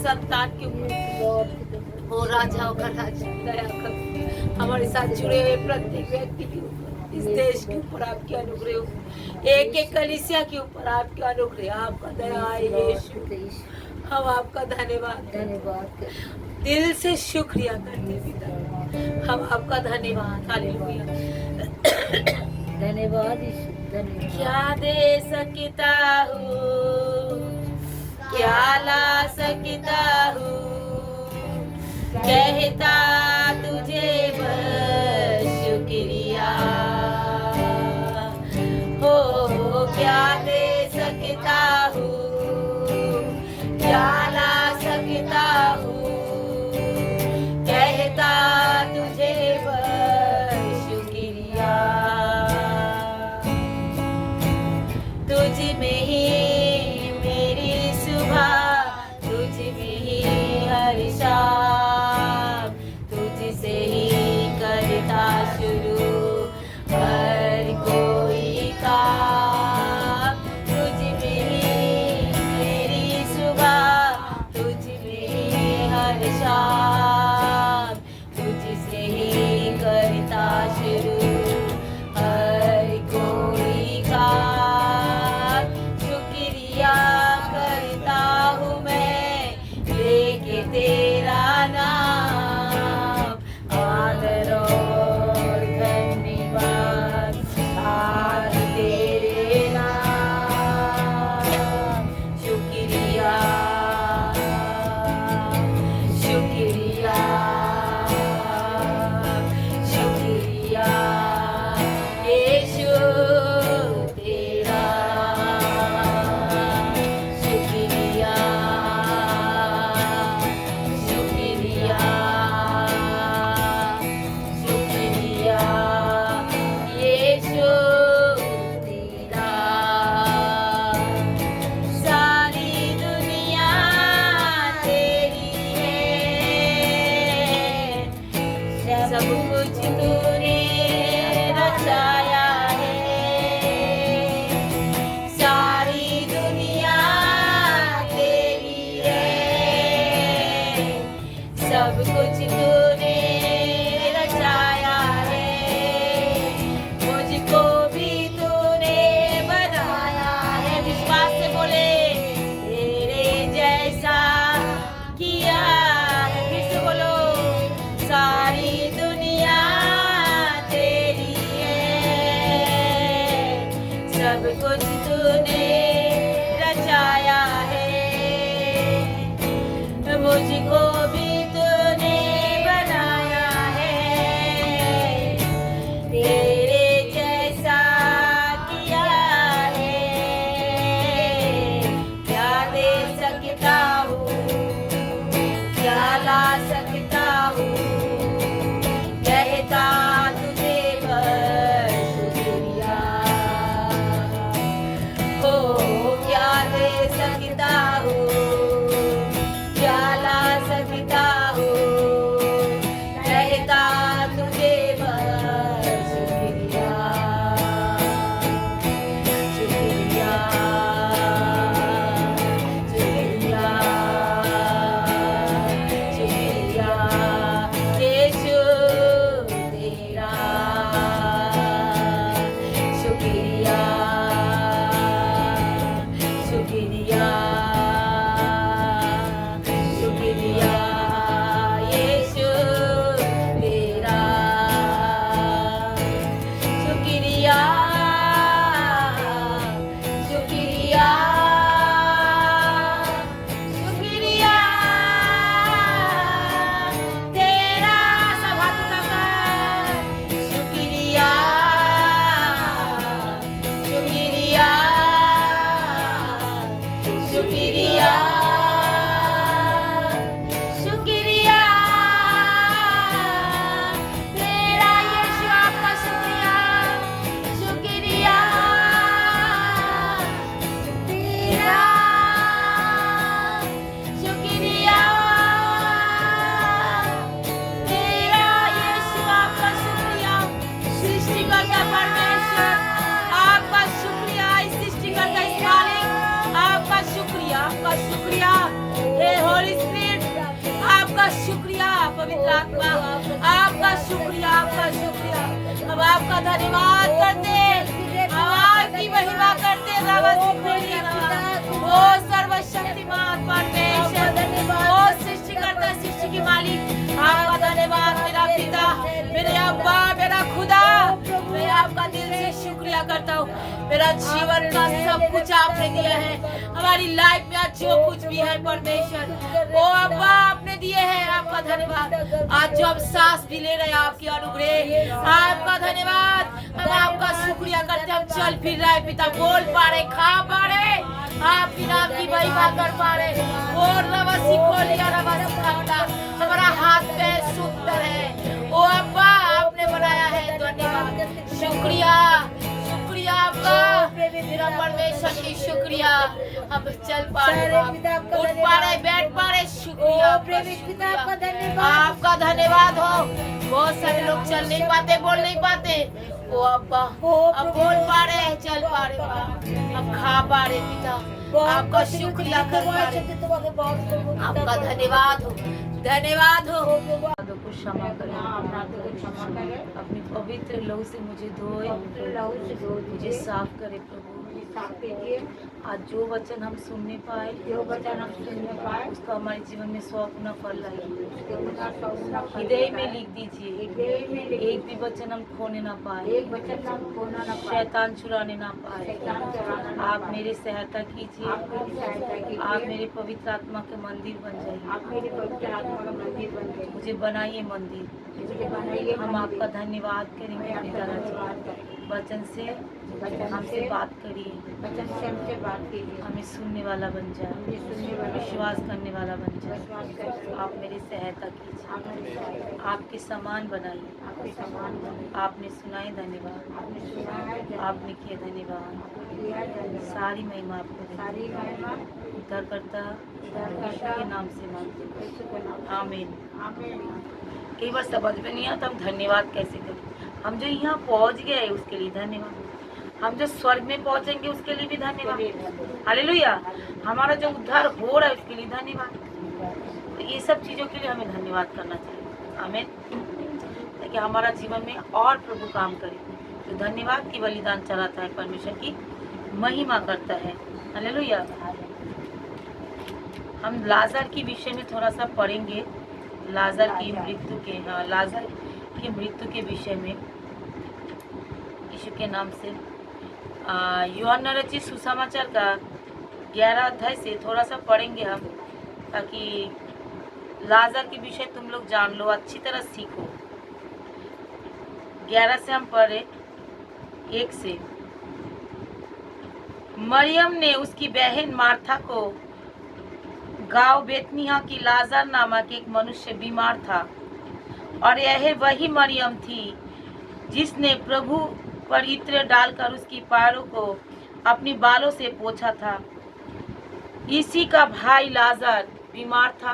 संतान के ऊपर, ओ राजाओं का राजा दया कर। हमारे साथ जुड़े हुए प्रत्येक व्यक्ति के ऊपर, इस देश के ऊपर आपकी अनुग्रह हो, एक एक कलीसिया के ऊपर आपकी अनुग्रह, आपका दया है यीशु। हम आपका धन्यवाद दिल से शुक्रिया करते पिता, हम आपका धन्यवाद। हालेलुया। धन्यवाद यीशु, धन्यवाद। क्या दे सकता हूँ, क्या ला सकता हूँ, कहता तुझे बस शुक्रिया। हो क्या दे सकता हूँ, क्या ला सकता हूँ, कहता तुझे बस शुक्रिया। तुझ में ही मेरी सुबह, तुझ में ही हर शाम, तुझसे ही करता शुरू हर कोई काम। तुझ में ही मेरी सुबह, तुझ में ही हर शाम, तुझसे ही करता शुरू हर कोई काम। शुक्रिया करता हूँ मैं लेके तेरा नाम, आदर और धन्यवाद आज तेरे नाम। शुक्रिया शुक्रिया शुक्रिया यीशु तेरा। शुक्रिया शुक्रिया शुक्रिया यीशु तेरा। सारी दुनिया तेरी है, सब कुछ तूने रचाया है। सारी दुनिया तेरी है, सब कुछ तूने रचाया है। मुझको भी तूने बनाया है, विश्वास से बोले, तेरे जैसा किया है। फिर से बोलो, सारी दुनिया तेरी है, सब कुछ तूने रचाया है। मुझको भी तूने शुक्रिया पवित्र आत्मा, आपका शुक्रिया, आपका शुक्रिया। हम आपका धन्यवाद करते, हम आपकी महिमा करते। ओ सर्वशक्तिमान परमेश्वर, ओ सृष्टिकर्ता, सृष्टि के मालिक, आपका धन्यवाद मेरा पिता, मेरे अब्बा, मेरा खुदा। मैं आपका दिल से शुक्रिया करता हूँ। मेरा जीवन का सब कुछ आपने दिया है, हमारी लाइफ में आज जो कुछ भी है परमेश्वर, वो अब्बा आपने दिए हैं। आपका धन्यवाद। आज जो हम सांस भी ले रहे हैं, आपकी अनुग्रह, आपका धन्यवाद। हम आपका शुक्रिया करते, हम चल फिर रहे पिता, बोल पा रहे, खा पा रहे, आपकी नाम की महिमा कर पा रहे। और रवसी खोलिया रवसी खाटा, हमारा हाथ पैर सुंदर है, ओ अब्बा आपने बनाया है। धन्यवाद, शुक्रिया, शुक्रिया आपका मेरा परमेश्वर की शुक्रिया। हम चल पा रहे, उठ पा रहे, बैठ पा रहे, शुक्रिया, आपका धन्यवाद हो। बहुत सारे लोग चल नहीं पाते, बोल नहीं पाते, ओ अब्बा अब बोल पा रहे हैं, चल पा रहे, अब खा पा रहे पिता, आपका शुक्रिया कर पा रहे। आपका धन्यवाद हो, धन्यवाद हो। अपराधों को क्षमा करें, अपने पवित्र लहू से मुझे धोए, मुझे साफ करे प्रभु। आज जो वचन हम सुनने पाए, उसका हमारे जीवन में 100 गुना फल लाइए। हृदय में लिख दीजिए, एक भी वचन हम खोने ना पाए, शैतान चुराने ना पाए। आप मेरी सहायता कीजिए, आप मेरे पवित्र आत्मा के मंदिर बन जाइए, मुझे बनाइए मंदिर। हम आपका धन्यवाद करेंगे पिताजी। वचन से हमसे बात करिए, हमें सुनने वाला बन जाए, विश्वास करने वाला बन जाए। आप मेरी सहायता कीजिए, आपके समान बनाइए। आपने सुनाए, धन्यवाद, आपने किए, धन्यवाद। सारी महिमा आपको दें, उद्धारकर्ता यीशु के नाम से मांगते हैं, आमीन। कई बार समझ में नहीं आता हम धन्यवाद कैसे करें। हम जो यहाँ पहुँच गए उसके लिए धन्यवाद, हम जो स्वर्ग में पहुँचेंगे उसके लिए भी धन्यवाद, हालेलुया। हमारा जो उद्धार हो रहा है उसके लिए धन्यवाद। तो ये सब चीज़ों के लिए हमें धन्यवाद करना चाहिए, आमीन, ताकि हमारा जीवन में और प्रभु काम करे। तो धन्यवाद की बलिदान चढ़ाता है, परमेश्वर की महिमा करता है, हालेलुया। हम लाजर की विषय में थोड़ा सा पढ़ेंगे, लाजर की मृत्यु के, लाजर की मृत्यु के विषय में यीशु के नाम से। यूहन्ना रचित सुसमाचार का 11 अध्याय से थोड़ा सा पढ़ेंगे हम, ताकि लाजर के विषय तुम लोग जान लो, अच्छी तरह सीखो। 11 से हम पढ़े 1 से। मरियम ने उसकी बहन मार्था को गांव बेतनिया की लाजर नामक एक मनुष्य बीमार था, और यह वही मरियम थी जिसने प्रभु पर इत्र डालकर उसकी पैरों को अपनी बालों से पोंछा था। इसी का भाई लाजर बीमार था,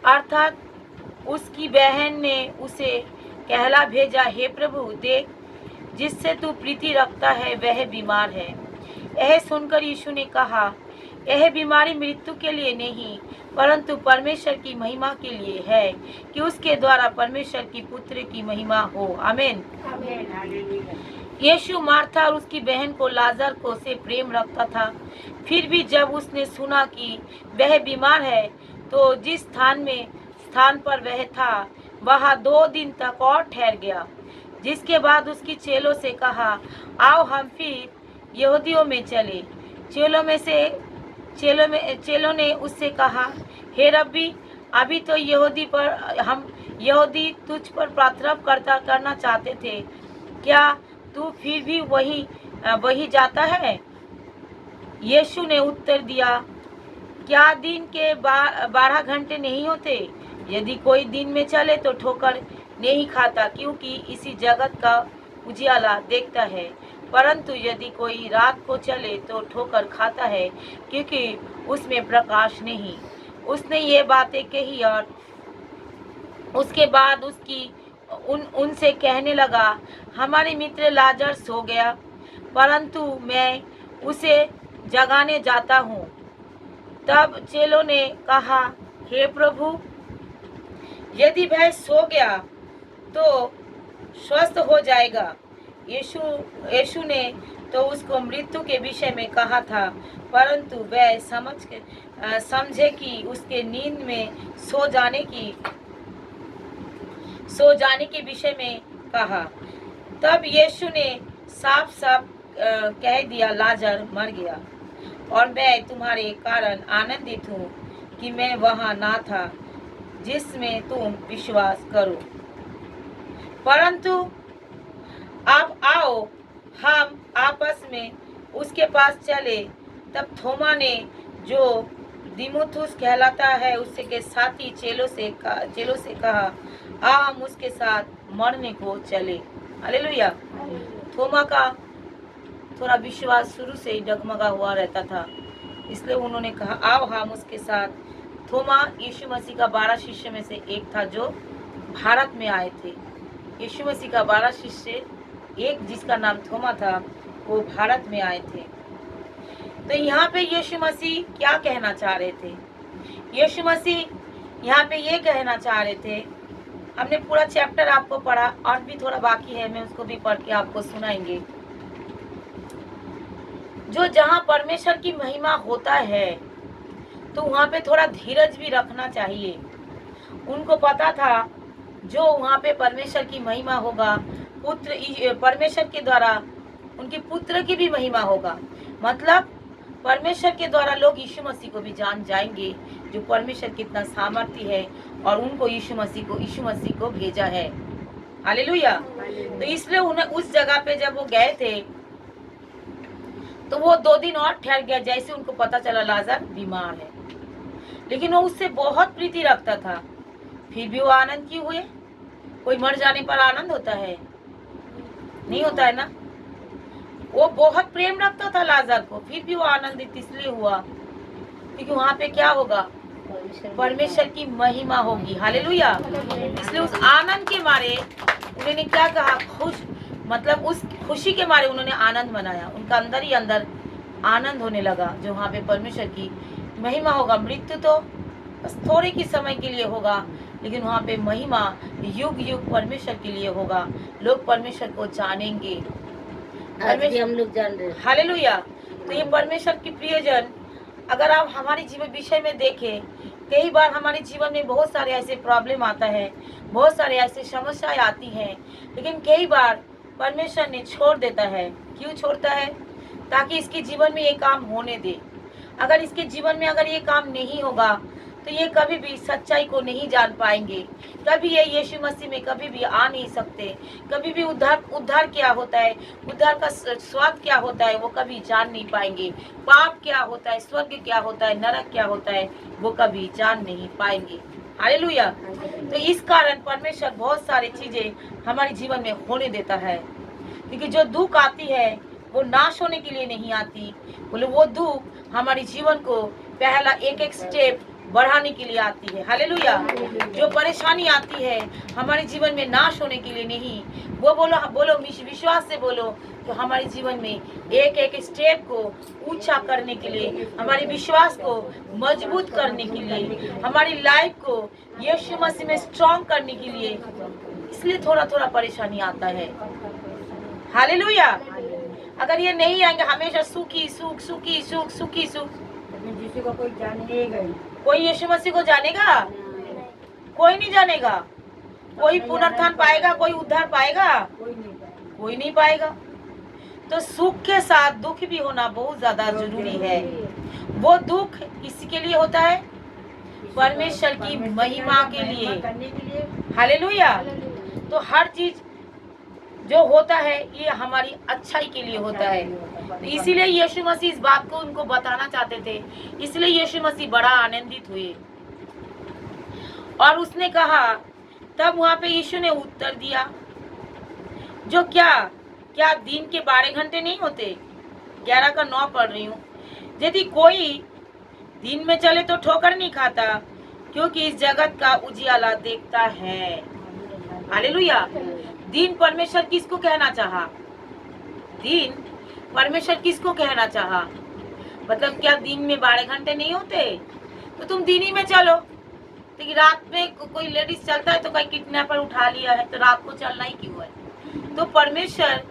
अर्थात उसकी बहन ने उसे कहला भेजा, हे प्रभु देख, जिससे तू प्रीति रखता है वह बीमार है। यह सुनकर यीशु ने कहा, यह बीमारी मृत्यु के लिए नहीं परंतु परमेश्वर की महिमा के लिए है, कि उसके द्वारा परमेश्वर की पुत्र की महिमा हो, आमीन। यीशु मार्था और उसकी बहन को लाजर को से प्रेम रखता था। फिर भी जब उसने सुना कि वह बीमार है, तो जिस स्थान पर वह था वहाँ 2 दिन तक और ठहर गया। जिसके बाद उसकी चेलों से कहा, आओ हम फिर यहूदियों में चले। चेलों ने उससे कहा, हे रब्बी, अभी तो यहूदी तुझ पर प्रार्थना करना चाहते थे, क्या तू फिर भी वही जाता है? यीशु ने उत्तर दिया, क्या दिन के 12 घंटे नहीं होते? यदि कोई दिन में चले तो ठोकर नहीं खाता, क्योंकि इसी जगत का उजियाला देखता है, परंतु यदि कोई रात को चले तो ठोकर खाता है, क्योंकि उसमें प्रकाश नहीं। उसने ये बातें कही और उसके बाद उनसे कहने लगा, हमारे मित्र लाजर सो गया, परंतु मैं उसे जगाने जाता हूँ। तब चेलों ने कहा, हे प्रभु, यदि वह सो गया तो स्वस्थ हो जाएगा। यीशु ने तो उसको मृत्यु के विषय में कहा था, परंतु वह समझे कि उसके नींद में सो जाने के विषय में कहा। तब यीशु ने साफ साफ कह दिया, लाजर मर गया और मैं तुम्हारे कारण आनंदित हूँ कि मैं वहाँ ना था, जिसमें तुम विश्वास करो। परंतु अब आओ हम आपस में उसके पास चले। तब थोमा ने, जो दिमुथुस कहलाता है, उससे के साथी चेलों से कहा, आ हम उसके साथ मरने को चले। हालेलुया। थोमा का थोड़ा विश्वास शुरू से ही डगमगा हुआ रहता था, इसलिए उन्होंने कहा आओ हम उसके साथ। थोमा यीशु मसीह का 12 शिष्य में से एक था जो भारत में आए थे। यीशु मसीह का 12 शिष्य एक जिसका नाम थोमा था, वो भारत में आए थे। तो यहाँ पे यीशु मसीह क्या कहना चाह रहे थे? यीशु मसीह यहाँ पे ये कहना चाह रहे थे, हमने पूरा चैप्टर आपको पढ़ा और भी थोड़ा बाकी है, मैं उसको भी पढ़ के आपको सुनाएंगे। जो जहाँ परमेश्वर की महिमा होता है तो वहाँ पे थोड़ा धीरज भी रखना चाहिए। उनको पता था जो वहाँ पे परमेश्वर की महिमा होगा, परमेश्वर के द्वारा उनके पुत्र की भी महिमा होगा। मतलब परमेश्वर के द्वारा लोग यीशु मसीह को भी जान जाएंगे, जो परमेश्वर कितना सामर्थ्य है और उनको यीशु मसीह को भेजा है। हालेलुया। तो इसलिए उन्हें उस जगह पे जब वो गए थे तो वो 2 दिन और ठहर गया, जैसे उनको पता चला लाजर बीमार है। लेकिन वो उससे बहुत प्रीति रखता था, फिर भी वो आनंद क्यों हुए? कोई मर जाने पर आनंद होता है? नहीं होता है ना। वो बहुत प्रेम रखता था लाजर को, फिर भी वो आनंदित इसलिए हुआ क्योंकि वहाँ पे क्या होगा? परमेश्वर की महिमा होगी। हालेलुया। इसलिए उस आनंद के मारे उन्होंने क्या कहा? मतलब उस खुशी के मारे उन्होंने आनंद मनाया। उनका अंदर ही अंदर आनंद होने लगा, जो वहाँ पे परमेश्वर की महिमा होगा। मृत्यु तो बस थोड़े की समय के लिए होगा, लेकिन वहाँ पे महिमा युग युग परमेश्वर के लिए होगा। लोग परमेश्वर को जानेंगे, हम लोग जान रहे हैं। हालेलुया। तो ये परमेश्वर की प्रियजन, अगर आप हमारे जीवन विषय में देखें, कई बार हमारे जीवन में बहुत सारे ऐसे प्रॉब्लम आता है, बहुत सारे ऐसे समस्याएं आती हैं, लेकिन कई बार परमेश्वर ने छोड़ देता है। क्यों छोड़ता है? ताकि इसके जीवन में ये काम होने दे। अगर इसके जीवन में अगर ये काम नहीं होगा तो ये कभी भी सच्चाई को नहीं जान पाएंगे, कभी ये यीशु मसीह में कभी भी आ नहीं सकते, कभी भी उद्धार क्या होता है, उद्धार का स्वाद क्या होता है, वो कभी जान नहीं पाएंगे। पाप क्या होता है, स्वर्ग क्या होता है, नरक क्या होता है, वो कभी जान नहीं पाएंगे। हालेलुया। तो इस कारण परमेश्वर बहुत सारी चीजें हमारे जीवन में होने देता है, क्योंकि जो दुख आती है वो नाश होने के लिए नहीं आती, बोले वो दुख हमारे जीवन को पहला एक स्टेप बढ़ाने के लिए आती है। हालेलुया। जो परेशानी आती है हमारे जीवन में नाश होने के लिए नहीं, वो बोलो विश्वास से बोलो कि हमारे जीवन में एक स्टेप को ऊंचा करने के लिए, हमारे विश्वास को मजबूत करने के लिए, हमारी लाइफ को यीशु मसीह में स्ट्रॉन्ग करने के लिए, इसलिए थोड़ा थोड़ा परेशानी आता है। हालेलुया। अगर ये नहीं आएंगे हमेशा सुखी सुख सुखी सुख सुखी सुख, जिसी को कोई जानेगा, कोई यीशु मसीह को जानेगा? कोई नहीं जानेगा। कोई पुनरुत्थान पाएगा? कोई उद्धार पाएगा? कोई नहीं पाएगा। तो सुख के साथ दुख भी होना बहुत ज्यादा जरूरी है। वो दुख किसके लिए होता है? परमेश्वर की महिमा के लिए। हालेलुया। तो हर चीज जो होता है ये हमारी अच्छाई के लिए होता है। तो इसीलिए यीशु मसीह इस बात को उनको बताना चाहते थे, इसलिए यीशु मसीह बड़ा आनंदित हुए और उसने कहा, तब वहां पे यीशु ने उत्तर दिया, जो क्या दिन के 12 घंटे नहीं होते? 11 का 9 पढ़ रही हूँ। यदि कोई दिन में चले तो ठोकर नहीं खाता, क्योंकि इस जगत का उजियाला देखता है। हालेलुया। दिन परमेश्वर किसको कहना चाहा? दिन परमेश्वर किसको कहना चाहा? मतलब क्या दिन में 12 घंटे नहीं होते? तो तुम दिन ही में चलो, लेकिन रात में कोई लेडीज चलता है तो कोई किडनैपर उठा लिया है, तो रात को चलना ही क्यों है? तो परमेश्वर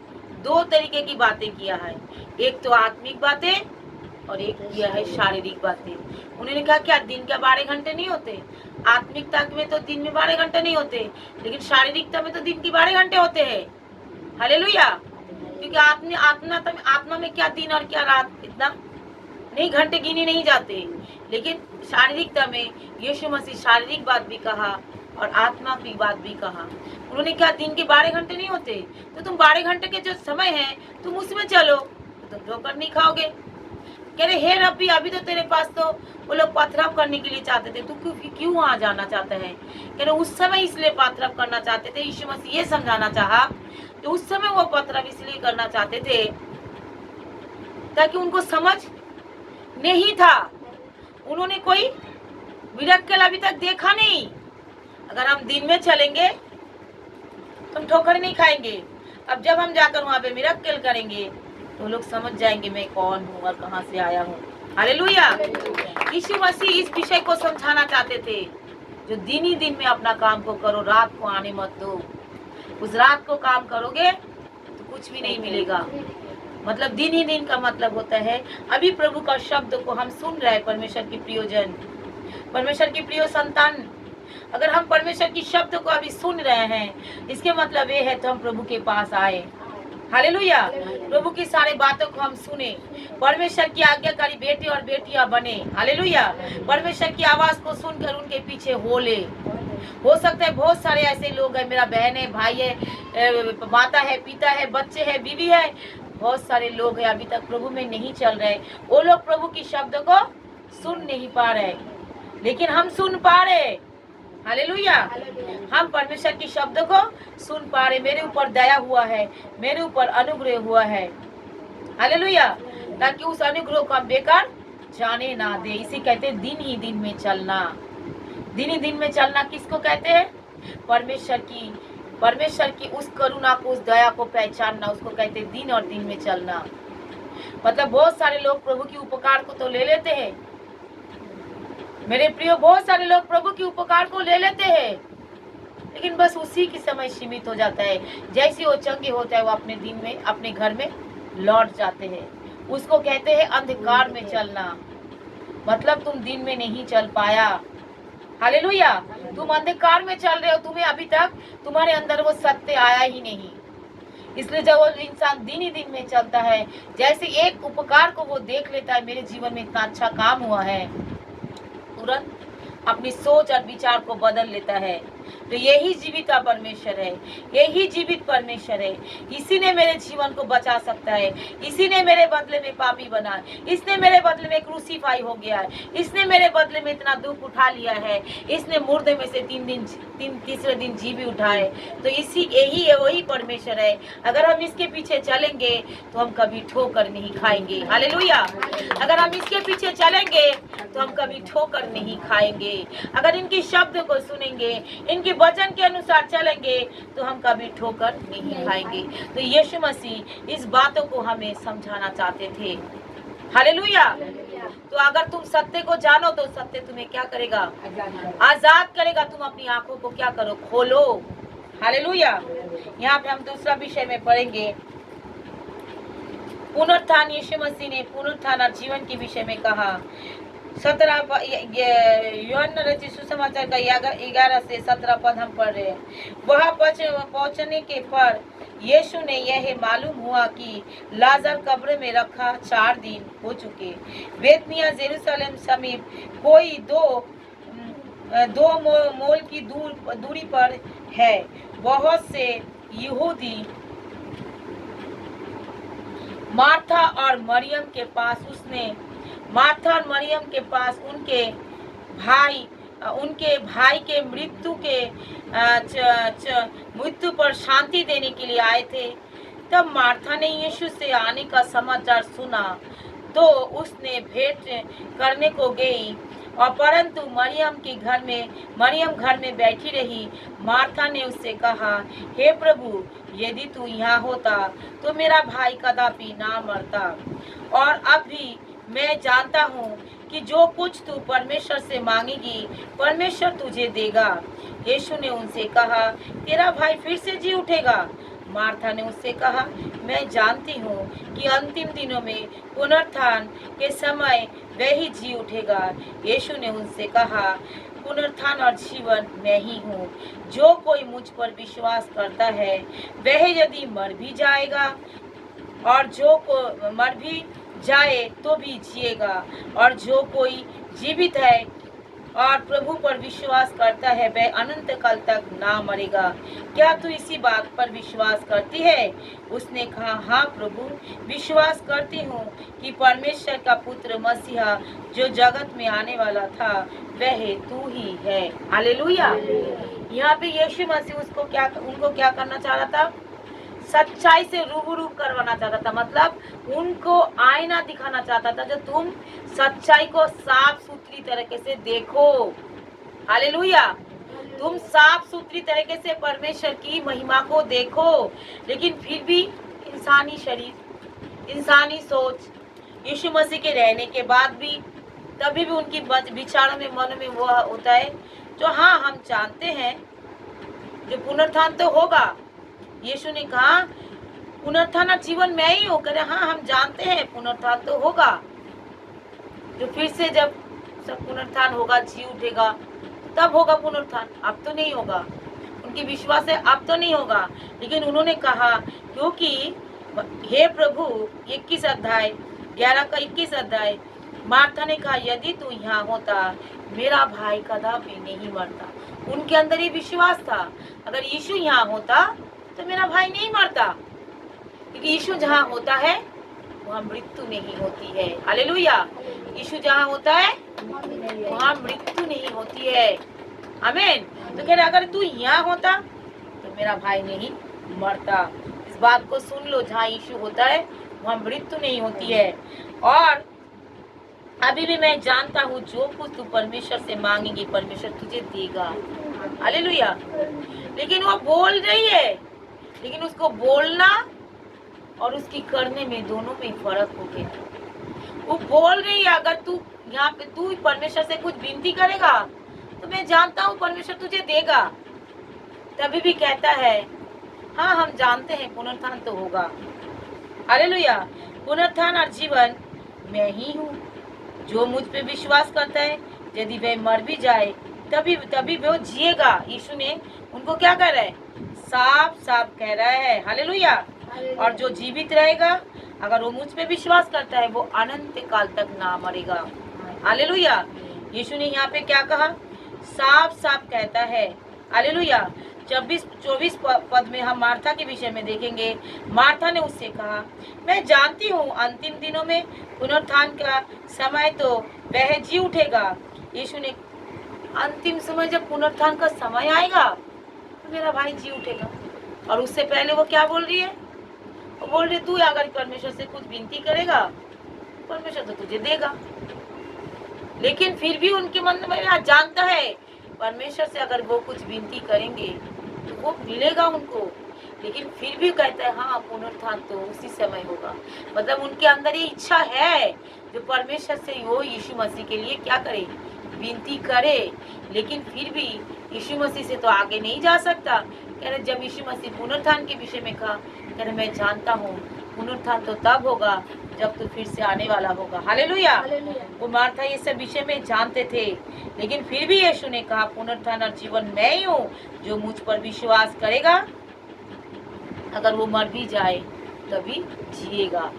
दो तरीके की बातें किया है, एक तो आत्मिक बातें और एक किया है शारीरिक बातें। उन्होंने कहा क्या दिन के 12 घंटे नहीं होते? आत्मिकता में तो दिन में 12 घंटे नहीं होते, लेकिन शारीरिकता में तो दिन की 12 घंटे होते हैं। हालेलुया। क्योंकि आत्मा में क्या दिन और क्या रात, इतना नहीं घंटे गिने नहीं जाते। लेकिन शारीरिकता में यीशु मसीह शारीरिक बात भी कहा और आत्मा की बात भी कहा। उन्होंने क्या दिन के 12 घंटे नहीं होते? तो तुम 12 घंटे के जो समय है तुम उसमें चलो, तो तुम ठोकर नहीं खाओगे। कह रहे हे रब्बी, अभी तो तेरे पास तो वो लोग पथराव करने के लिए चाहते थे, तू क्यों वहां जाना चाहते हैं? कह रहे उस समय इसलिए पथराव करना चाहते थे। यीशु मसीह ये समझाना चाहा कि उस समय वो पथराव इसलिए करना चाहते थे ताकि उनको समझ नहीं था। उन्होंने कोई मिरेकल अभी तक देखा नहीं। अगर हम दिन में चलेंगे तो हम ठोकर नहीं खाएंगे। अब जब हम जाकर वहां पे मिरेकल करेंगे तो लोग समझ जाएंगे मैं कौन हूँ और कहाँ से आया हूँ। हालेलुया। यीशु मसीह इस विषय को समझाना चाहते थे, जो दिन ही दिन में अपना काम को करो, रात को आने मत दो। उस रात को काम करोगे तो कुछ भी नहीं मिलेगा। मतलब दिन ही दिन का मतलब होता है अभी प्रभु का शब्द को हम सुन रहे हैं। परमेश्वर की प्रियजन, परमेश्वर की प्रिय संतान, अगर हम परमेश्वर की शब्द को अभी सुन रहे हैं, इसके मतलब ये है तो हम प्रभु के पास आए। हालेलुया। प्रभु की सारे बातों को हम सुने, परमेश्वर की आज्ञाकारी बेटे और बेटियां बने। हालेलुया। परमेश्वर की आवाज को सुनकर उनके पीछे हो ले। हो सकता है बहुत सारे ऐसे लोग हैं, मेरा बहन है, भाई है, माता है, पिता है, बच्चे है, बीवी है, बहुत सारे लोग हैं अभी तक प्रभु में नहीं चल रहे। वो लोग प्रभु की शब्द को सुन नहीं पा रहे, लेकिन हम सुन पा रहे। हालेलुया। हम परमेश्वर की शब्द को सुन पा रहे। मेरे ऊपर दया हुआ है, मेरे ऊपर अनुग्रह हुआ है। हालेलुया। ताकि उस अनुग्रह को हम बेकार जाने ना दे। इसे कहते हैं दिन ही दिन में चलना। दिन ही दिन में चलना किसको कहते हैं? परमेश्वर की उस करुणा को, उस दया को पहचानना, उसको कहते हैं दिन और दिन में चलना। मतलब बहुत सारे लोग प्रभु की उपकार को तो ले लेते हैं मेरे प्रियो, बहुत सारे लोग प्रभु की उपकार को ले लेते हैं, लेकिन बस उसी के समय सीमित हो जाता है। जैसे वो चंगे होता है वो अपने दिन में अपने घर में लौट जाते हैं। उसको कहते हैं अंधकार में चलना। मतलब तुम दिन में नहीं चल पाया। हालेलुया। तुम अंधकार में चल रहे हो, तुम्हें अभी तक तुम्हारे अंदर वो सत्य आया ही नहीं। इसलिए जब वो इंसान दिन ही दिन में चलता है, जैसे एक उपकार को वो देख लेता है, मेरे जीवन में इतना अच्छा काम हुआ है, तुरंत अपनी सोच और विचार को बदल लेता है। तो यही जीवित परमेश्वर है, यही जीवित परमेश्वर है। इसी ने मेरे जीवन को बचा सकता है। इसी ने मेरे बदले में पापी बना, इसने मेरे बदले में क्रूसीफाई हो गया है, इसने मेरे बदले में इतना दुख उठा लिया है, इसने मुर्दे में से तीसरे दिन जी भी उठाए। तो यही है, वही परमेश्वर है। अगर हम इसके पीछे चलेंगे तो हम कभी ठोकर नहीं खाएंगे। हालेलुया। अगर हम इसके पीछे चलेंगे तो हम कभी ठोकर नहीं खाएंगे। अगर इनकी शब्द को सुनेंगे, इनके वचन के अनुसार चलेंगे तो हम कभी ठोकर नहीं खाएंगे। तो यीशु मसीह इस बातों को हमें समझाना चाहते थे। हालेलुया। तो अगर तुम सत्य को जानो तो सत्य तुम्हें क्या करेगा? आजाद करेगा। तुम अपनी आंखों को क्या करो? खोलो। हालेलुया। यहाँ पे हम दूसरा विषय में पढ़ेंगे पुनरुत्थान। यीशु मसीह ने पुनरुत्थान और जीवन के विषय में कहा। 17 यूहन्ना रचित सुसमाचार का 11 से 17 पद हम पढ़ रहे हैं। वहां पहुंचने के पर यीशु ने यह मालूम हुआ कि लाजर कब्र में रखा 4 दिन हो चुके। बेतनिया जेरूसलम समीप कोई दो मोल की दूरी पर है। बहुत से यहूदी मार्था और मरियम के पास उनके भाई के मृत्यु पर शांति देने के लिए आए थे। तब मार्था ने यीशु से आने का समाचार सुना तो उसने भेंट करने को गई, और परंतु मरियम घर में बैठी रही। मार्था ने उससे कहा, हे प्रभु, यदि तू यहाँ होता तो मेरा भाई कदापि ना मरता। और अब भी मैं जानता हूँ कि जो कुछ तू परमेश्वर से मांगेगी परमेश्वर तुझे देगा। यीशु ने उनसे कहा, तेरा भाई फिर से जी उठेगा। मार्था ने उससे कहा, मैं जानती हूँ कि अंतिम दिनों में पुनरुत्थान के समय वह ही जी उठेगा। यीशु ने उनसे कहा, पुनरुत्थान और जीवन मैं ही हूँ। जो कोई मुझ पर विश्वास करता है वह यदि मर भी जाएगा और जो को मर भी जाए तो भी जिएगा, और जो कोई जीवित है और प्रभु पर विश्वास करता है वह अनंत काल तक ना मरेगा। क्या तू इसी बात पर विश्वास करती है? उसने कहा, हाँ प्रभु, विश्वास करती हूँ कि परमेश्वर का पुत्र मसीहा जो जगत में आने वाला था वह तू ही है। हालेलुया। यहाँ पे यीशु मसीह उनको क्या करना चाह रहा था? सच्चाई से रूबरू करवाना चाहता था। मतलब उनको आईना दिखाना चाहता था, जो तुम सच्चाई को साफ सुथरी तरीके से देखो। हालेलुया। तुम साफ सुथरी तरीके से परमेश्वर की महिमा को देखो। लेकिन फिर भी इंसानी शरीर, इंसानी सोच, यीशु मसीह के रहने के बाद भी तभी भी उनकी विचारों में, मन में वो होता है जो हाँ हम जानते हैं जो पुनरुत्थान तो होगा। यीशु ने कहा, पुनरुत्थान और जीवन मैं ही हूँ। करे हाँ हम जानते हैं पुनरुत्थान तो होगा, जो फिर से जब सब पुनरुत्थान होगा, जी उठेगा, तब होगा पुनरुत्थान, अब तो नहीं होगा। उनकी विश्वास है अब तो नहीं होगा। लेकिन उन्होंने कहा, क्योंकि हे प्रभु 21 अध्याय 11 का 21 अध्याय, मार्था ने कहा, यदि तू यहाँ होता मेरा भाई कदापि नहीं मरता। उनके अंदर ये विश्वास था, अगर यीशु यहाँ होता तो मेरा भाई नहीं मरता, क्योंकि यीशु जहाँ होता है वहाँ मृत्यु नहीं होती है। हालेलुया। यीशु जहाँ होता है वहाँ मृत्यु नहीं होती है। आमीन। तो कह रहे अगर तू यहाँ होता तो मेरा भाई नहीं मरता। इस बात को सुन लो, जहाँ यीशु होता है वहाँ मृत्यु नहीं होती है। और अभी भी मैं जानता हूँ जो कुछ तू परमेश्वर से मांगेगी परमेश्वर तुझे देगा। हालेलुया। लेकिन वो बोल रही है, लेकिन उसको बोलना और उसकी करने में, दोनों में फर्क हो गया। वो बोल रही है, अगर तू यहाँ पे तू परमेश्वर से कुछ विनती करेगा तो मैं जानता हूँ परमेश्वर तुझे देगा। तभी भी कहता है, हाँ हम जानते हैं पुनरुत्थान तो होगा। हालेलुया। पुनरुत्थान और जीवन मैं ही हूँ। जो मुझ पे विश्वास करता है यदि वह मर भी जाए तभी वो जिएगा। यीशु ने उनको क्या कह रहा है? साफ साफ कह रहा है। हालेलुया। और जो जीवित रहेगा, अगर वो मुझ पे विश्वास करता है, वो अनंत काल तक ना मरेगा। हालेलुया। यीशु ने यहाँ पे क्या कहा? साफ साफ कहता है। हालेलुया। 24 पद में हम मार्था के विषय में देखेंगे। मार्था ने उससे कहा, मैं जानती हूँ अंतिम दिनों में पुनरुत्थान का समय तो वह जी उठेगा। यीशु ने, अंतिम समय जब पुनरुत्थान का समय आएगा तो मेरा भाई जी उठेगा। और उससे पहले वो क्या बोल रही है? वो बोल रही, तू अगर परमेश्वर से कुछ विनती करेगा परमेश्वर तो तुझे देगा। लेकिन फिर भी उनके मन में जानता है परमेश्वर से अगर वो कुछ विनती करेंगे तो वो मिलेगा उनको। लेकिन फिर भी कहता है, हाँ पुनरुत्थान तो उसी समय होगा। मतलब उनके अंदर ये इच्छा है जो परमेश्वर से वो यीशु मसीह के लिए क्या करे? विनती करे। लेकिन फिर भी यीशु मसीह से तो आगे नहीं जा सकता। कह रहे जब यीशु मसीह पुनरुत्थान के विषय में कहा, कह रहे मैं जानता हूँ पुनरुत्थान तो तब होगा जब तू फिर से आने वाला होगा। हालेलुया। वो मार्था ये सब विषय में जानते थे, लेकिन फिर भी यीशु ने कहा, पुनरुत्थान और जीवन मैं ही हूँ। जो मुझ पर विश्वास करेगा, अगर वो मर भी जाए तभी जिएगा।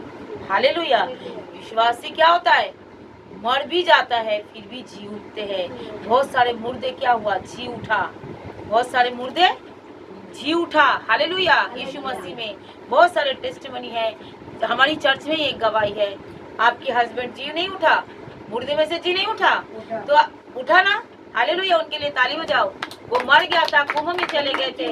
हालेलुया। विश्वास से क्या होता है? मर भी जाता है फिर भी जी उठते हैं। बहुत सारे मुर्दे क्या हुआ? जी उठा। बहुत सारे मुर्दे जी उठा। हालेलुया। यीशु मसीह में बहुत सारे टेस्टिमनी है। हमारी चर्च में एक गवाही है, आपके हस्बैंड जी नहीं उठा, मुर्दे में से जी नहीं उठा, तो उठा ना। हालेलुया। उनके लिए ताली बजाओ। वो मर गया था, कुएं में चले गए थे,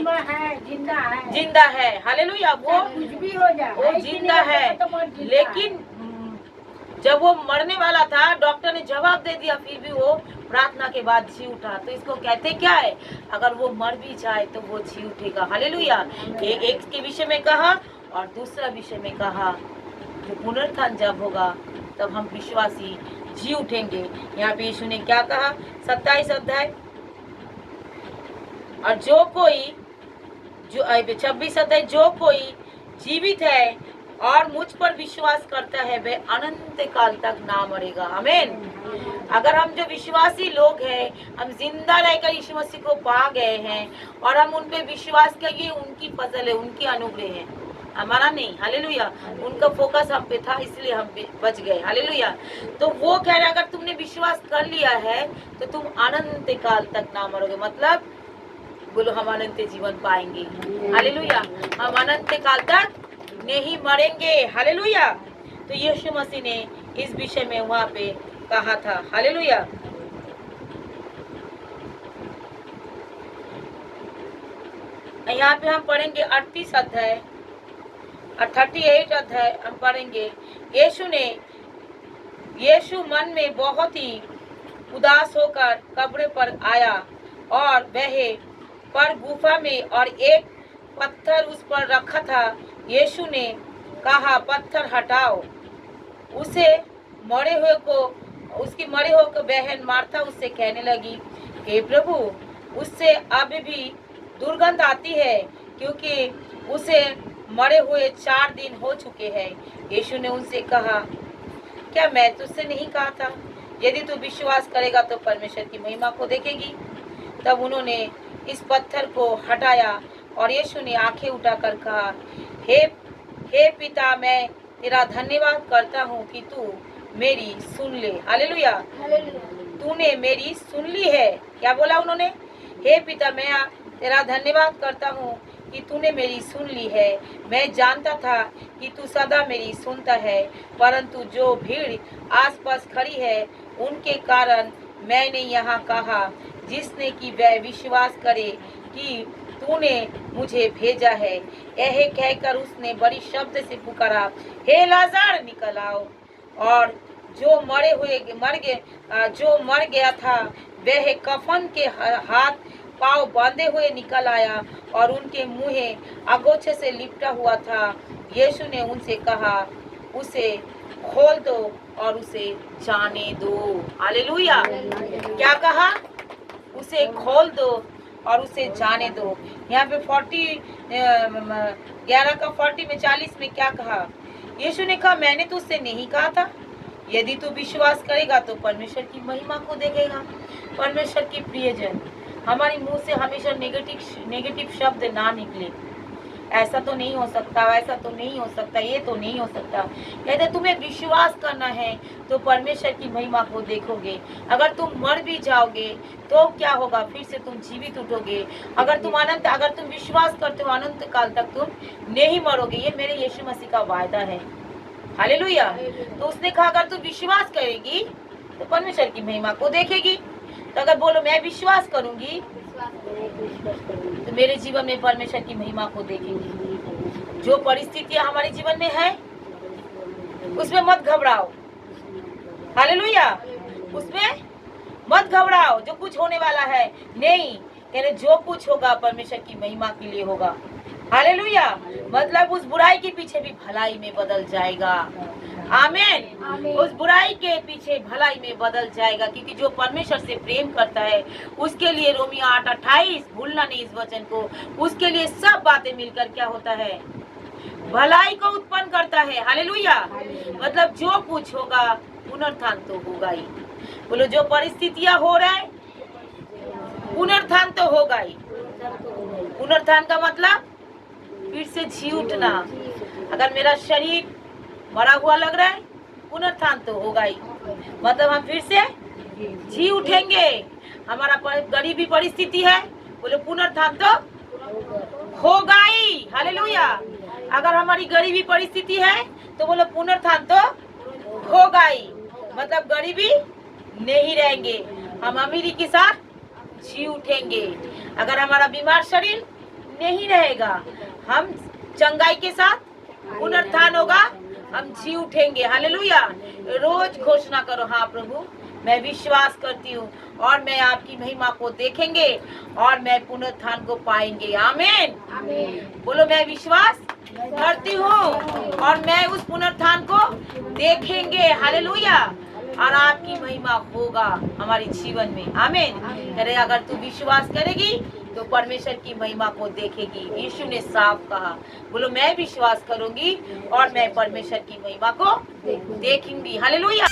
जिंदा है। हालेलुया। वो कुछ भी हो जाए, वो जिंदा है। लेकिन जब वो मरने वाला था, डॉक्टर ने जवाब दे दिया, फिर भी वो प्रार्थना के बाद जी उठा। तो इसको कहते क्या है? अगर वो मर भी जाए तो वो जी उठेगा। हालेलुया। एक के विषय में कहा और दूसरा विषय में कहा, जो पुनरुत्थान जब होगा तब हम विश्वासी जी उठेंगे। यहाँ पे यीशु ने क्या कहा, 27 अध्याय, और जो कोई, जो 26 अध्याय, जो कोई जीवित है और मुझ पर विश्वास करता है वह अनंत काल तक ना मरेगा। आमीन। अगर हम जो विश्वासी लोग हैं, हम जिंदा रहकर यीशु मसीह को पा गए हैं और हम उन पे विश्वास किया, ये उनकी फसल है, उनकी अनुग्रह है, हमारा नहीं। हालेलुया। उनका फोकस हम पे था, इसलिए हम बच गए। हालेलुया। तो वो कह रहे अगर तुमने विश्वास कर लिया है तो तुम अनंत काल तक ना मरोगे। मतलब बोलो हम अनंत जीवन पाएंगे। हालेलुया। हम अनंत काल तक नहीं मरेंगे। हालेलुया। तो यीशु मसीह ने इस विषय में वहां पे कहा था। हालेलुया। यहाँ पे हम पढ़ेंगे 38 अध्याय और 38 अध्याय हम पढ़ेंगे। यीशु मन में बहुत ही उदास होकर कब्र पर आया और वह पर गुफा में और एक पत्थर उस पर रखा था। यीशु ने कहा पत्थर हटाओ। उसके मरे हुए को बहन मार्था उससे कहने लगी, हे प्रभु, उससे अभी भी दुर्गंध आती है क्योंकि उसे मरे हुए 4 दिन हो चुके हैं। यीशु ने उनसे कहा, क्या मैं तुझसे नहीं कहा था, यदि तू विश्वास करेगा तो परमेश्वर की महिमा को देखेगी। तब उन्होंने इस पत्थर को हटाया और यीशु ने आंखें उठाकर कहा, हे पिता, मैं तेरा धन्यवाद करता हूँ कि तू मेरी सुन ले। हालेलुया। तूने मेरी सुन ली है। क्या बोला उन्होंने? हे पिता, मैं तेरा धन्यवाद करता हूँ कि तूने मेरी सुन ली है। मैं जानता था कि तू सदा मेरी सुनता है, परंतु जो भीड़ आसपास खड़ी है उनके कारण मैंने यहाँ कहा, जिसने कि वह विश्वास करे कि तूने मुझे भेजा है। यह कहकर उसने बड़ी शब्द से पुकारा, हे लाज़र निकल आओ। और जो मर गया था वह कफन के हाथ पांव बांधे हुए निकल आया और उनके मुंह अगोछे से लिपटा हुआ था। यीशु ने उनसे कहा, उसे खोल दो और उसे जाने दो। हालेलुया। क्या कहा? उसे खोल दो और उसे जाने दो। यहाँ पे 11 में 40 में क्या कहा? यीशु ने कहा, मैंने तो उससे नहीं कहा था, यदि तू विश्वास करेगा तो परमेश्वर की महिमा को देखेगा। परमेश्वर की प्रियजन, हमारे मुंह से हमेशा नेगेटिव शब्द ना निकले। ऐसा तो नहीं हो सकता, वैसा तो नहीं हो सकता, ये तो नहीं हो सकता। यदि तुम्हें विश्वास करना है तो परमेश्वर की महिमा को देखोगे। अगर तुम मर भी जाओगे तो क्या होगा? फिर से तुम जीवित उठोगे। अगर तुम विश्वास करते हो अनंत काल तक तुम नहीं मरोगे। ये मेरे यीशु मसीह का वायदा है। हालेलुया। तो उसने कहा अगर तुम विश्वास करेगी तो परमेश्वर की महिमा को देखेगी। तो अगर बोलो मैं विश्वास करूंगी तो मेरे जीवन में परमेश्वर की महिमा को देखेंगी। जो परिस्थितियां हमारे जीवन में है उसमें मत घबराओ। हालेलुया। उसमें मत घबराओ। जो कुछ होने वाला है नहीं, कह रहे जो कुछ होगा परमेश्वर की महिमा के लिए होगा। हालेलुया। मतलब उस बुराई के पीछे भी भलाई में बदल जाएगा। आमीन। उस बुराई के पीछे भलाई में बदल जाएगा, क्योंकि जो परमेश्वर से प्रेम करता है उसके लिए, रोमियो 8:28, भूलना नहीं इस वचन को, उसके लिए सब बातें मिलकर क्या होता है? भलाई को उत्पन्न करता है। हालेलुया। मतलब जो कुछ होगा पुनरुत्थान तो होगा ही। बोलो जो परिस्थितियां हो रहा है पुनरुत्थान तो होगा ही। पुनरुत्थान का मतलब फिर से जी उठना। अगर मेरा शरीर मरा हुआ लग रहा है पुनरुत्थान तो होगा ही, मतलब हम फिर से जी उठेंगे। हमारा गरीबी परिस्थिति है, बोले पुनरुत्थान तो होगा ही। हालेलुया। अगर हमारी गरीबी परिस्थिति है तो बोलो पुनरुत्थान तो होगा ही, मतलब गरीबी नहीं रहेंगे, हम अमीरी के साथ जी उठेंगे। अगर हमारा बीमार शरीर नहीं रहेगा, हम चंगाई के साथ पुनरुत्थान होगा, हम जी उठेंगे। हालेलुया। रोज घोषणा करो, हाँ प्रभु मैं विश्वास करती हूँ और मैं आपकी महिमा को देखेंगे और मैं पुनरुत्थान को पाएंगे। आमीन। बोलो मैं विश्वास करती हूँ और मैं उस पुनरुत्थान को देखेंगे। हालेलुया। और आपकी महिमा होगा हमारे जीवन में। आमीन। करे अगर तू विश्वास करेगी तो परमेश्वर की महिमा को देखेगी। यीशु ने साफ कहा, बोलो मैं विश्वास करूंगी और मैं परमेश्वर की महिमा को देखूंगी। हालेलुया।